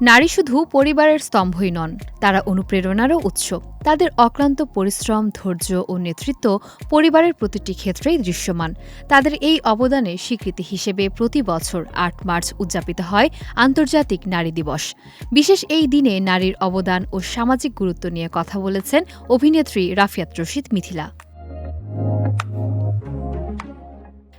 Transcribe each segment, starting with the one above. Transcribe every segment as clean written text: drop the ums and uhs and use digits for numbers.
নারী শুধু পরিবারের স্তম্ভই নন, তারা অনুপ্রেরণারও উৎস। তাদের অক্লান্ত পরিশ্রম, ধৈর্য ও নেতৃত্ব পরিবারের প্রতিটি ক্ষেত্রেই দৃশ্যমান। তাদের এই অবদানের স্বীকৃতি হিসেবে প্রতি বছর ৮ মার্চ উদযাপিত হয় আন্তর্জাতিক নারী দিবস। বিশেষ এই দিনে নারীর অবদান ও সামাজিক গুরুত্ব নিয়ে কথা বলেছেন অভিনেত্রী রাফিয়াত রশিদ মিথিলা।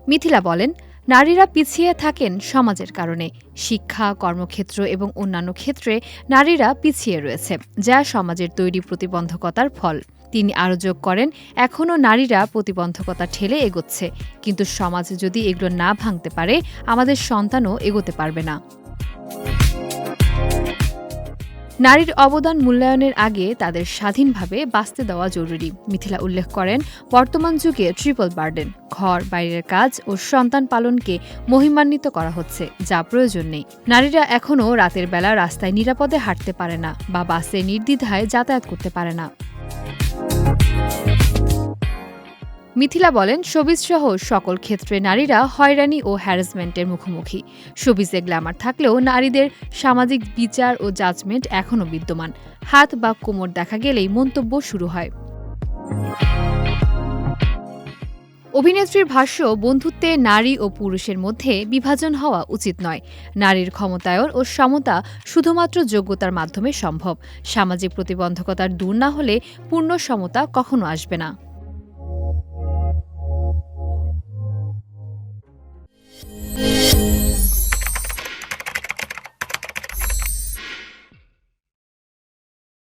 মিথিলা বলেন, নারীরা পিছিয়ে থাকেন সমাজের কারণে। শিক্ষা, কর্মক্ষেত্র এবং অন্যান্য ক্ষেত্রে নারীরা পিছিয়ে রয়েছে, যা সমাজের তৈরি প্রতিবন্ধকতার ফল। তিনি আরও যোগ করেন, এখনও নারীরা প্রতিবন্ধকতা ঠেলে এগোচ্ছে, কিন্তু সমাজ যদি এগুলো না ভাঙতে পারে, আমাদের সন্তানও এগোতে পারবে না। নারীর অবদান মূল্যায়নের আগে তাদের স্বাধীনভাবে বাঁচতে দেওয়া জরুরি। মিথিলা উল্লেখ করেন, বর্তমান যুগে ট্রিপল বার্ডেন, ঘর, বাইরের কাজ ও সন্তান পালনকে মহিমান্বিত করা হচ্ছে, যা প্রয়োজন নেই। নারীরা এখনও রাতের বেলা রাস্তায় নিরাপদে হাঁটতে পারে না বা বাসে নির্দ্বিধায় যাতায়াত করতে পারে না। মিথিলা বলেন, শোবিজসহ সকল ক্ষেত্রে নারীরা হয়রানি ও হ্যারাসমেন্টের মুখোমুখি। শোবিজে গ্ল্যামার থাকলেও নারীদের সামাজিক বিচার ও জাজমেন্ট এখনও বিদ্যমান। হাত বা কোমর দেখা গেলেই মন্তব্য শুরু হয়। অভিনেত্রীর ভাষ্য, বন্ধুত্বে নারী ও পুরুষের মধ্যে বিভাজন হওয়া উচিত নয়। নারীর ক্ষমতায়ন ও সমতা শুধুমাত্র যোগ্যতার মাধ্যমে সম্ভব। সামাজিক প্রতিবন্ধকতার দূর না হলে পূর্ণ সমতা কখনো আসবে না।